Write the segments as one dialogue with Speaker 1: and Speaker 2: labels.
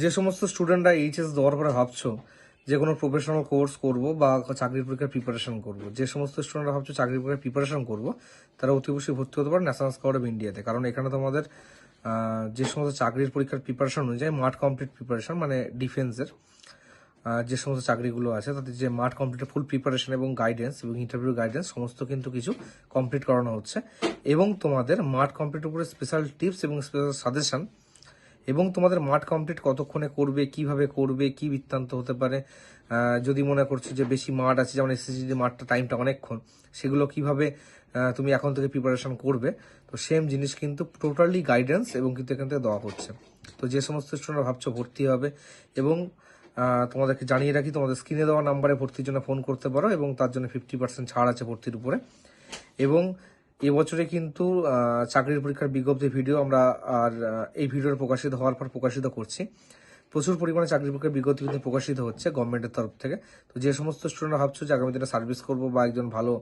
Speaker 1: যে সমস্ত স্টুডেন্টরা এইচএস দেওয়ার পরে ভাবছো যে কোনো প্রফেশনাল কোর্স করব বা চাকরির পরীক্ষার প্রিপারেশন করব, যে সমস্ত স্টুডেন্টরা ভাবছো চাকরির পরীক্ষার প্রিপারেশন করব, তারা অতি অবশ্যই ভর্তি হতে পারে ন্যাশনাল স্কাউট অফ ইন্ডিয়াতে। কারণ এখানে তোমাদের যে সমস্ত চাকরির পরীক্ষার প্রিপারেশন অনুযায়ী মাঠ কমপ্লিট প্রিপারেশন, মানে ডিফেন্সের যে সমস্ত চাকরিগুলো আছে তাদের যে মাঠ কমপ্লিট ফুল প্রিপারেশন এবং গাইডেন্স এবং ইন্টারভিউ গাইডেন্স সমস্ত কিন্তু কিছু কমপ্লিট করানো হচ্ছে। এবং তোমাদের মাঠ কমপ্লিট উপরে স্পেশাল টিপস এবং স্পেশাল সাজেশন, এবং তোমাদের মাঠ কমপ্লিট কতক্ষণে করবে, কিভাবে করবে, কি বৃত্তান্ত হতে পারে, যদি মনে করছো যে বেশি মাঠ আছে, যেমন এসএসসি মাঠটা টাইমটা অনেকক্ষণ, সেগুলো কিভাবে তুমি এখন থেকে প্রিপারেশন করবে, তো সেম জিনিস কিন্তু টোটালি গাইডেন্স এবং কিন্তু এখান থেকে দেওয়া হচ্ছে। তো যে সমস্ত স্টুডেন্টরা ভাবছো ভর্তি হবে, এবং তোমাদেরকে জানিয়ে রাখি তোমাদের স্ক্রিনে দেওয়া নাম্বারে ভর্তির জন্য ফোন করতে পারো, এবং তার জন্য 50% ছাড় আছে ভর্তির উপরে। এবং এবছরে কিন্তু চাকরির পরীক্ষার বিজ্ঞপ্তি ভিডিও আমরা এই ভিডিওর প্রকাশিত হওয়ার পর প্রকাশিত করছি। প্রচুর পরিমাণে চাকরির পরীক্ষার বিজ্ঞপ্তি কিন্তু প্রকাশিত হচ্ছে গভর্নমেন্টের তরফ থেকে। তো যে সমস্ত স্টুডেন্টরা ভাবছো যে আগামী দিনে সার্ভিস করবো বা একজন ভালো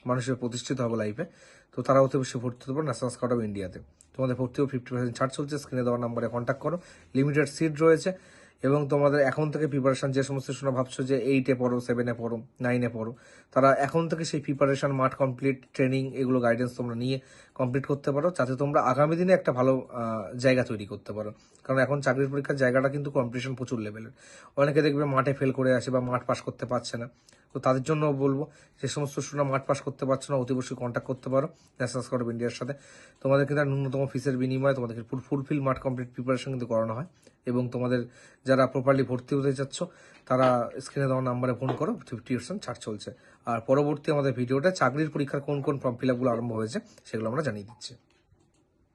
Speaker 1: মানুষের প্রতিষ্ঠিত হবে লাইফে, তো তারা অতি অবশ্যই ভর্তি হতে পারো ন্যাশনাল স্কাউট অফ ইন্ডিয়াতে। তোমাদের ভর্তিও 50% ছাড় চলছে, স্ক্রিনে দেওয়ার নাম্বারে কন্ট্যাক্ট করো, লিমিটেড সিট রয়েছে। এবং তোমাদের এখন থেকে প্রিপারেশন, যে সমস্ত স্টুডেন্ট ভাবছো যে 8-এ পড়ো, 7-এ পড়ো, 9-এ পড়ো, তারা এখন থেকে সেই প্রিপারেশন, মাঠ কমপ্লিট, ট্রেনিং, এগুলো গাইডেন্স তোমরা নিয়ে কমপ্লিট করতে পারো, যাতে তোমরা আগামী দিনে একটা ভালো জায়গা তৈরি করতে পারো। কারণ এখন চাকরির পরীক্ষার জায়গাটা কিন্তু কম্পিটিশন প্রচুর লেভেলের। অনেকে দেখবে মাঠে ফেল করে আসে বা মাঠ পাস করতে পারছে না। তো তাদের জন্য বলবো, যে সমস্ত স্টুডেন্ট মাঠ পাস করতে পারছো না, অতি অবশ্যই কন্ট্যাক্ট করতে পারো ন্যাশনাল স্কাউট অফ ইন্ডিয়ার সাথে। তোমাদের কিন্তু ন্যূনতম ফিসের বিনিময়ে তোমাদেরকে ফুলফিল মাঠ কমপ্লিট প্রিপারেশন কিন্তু করানো হয়। এবং তোমাদের যারা প্রপারলি ভর্তি হতে চাচ্ছ, তারা স্ক্রিনে দেওয়া নাম্বারে ফোন করো, 50% ছাড় চলছে। আর পরবর্তী আমাদের ভিডিওটা চাকরির পরীক্ষার কোন কোন ফর্ম ফিল আপগুলো আরম্ভ হয়েছে সেগুলো আমরা জানিয়ে দিচ্ছি।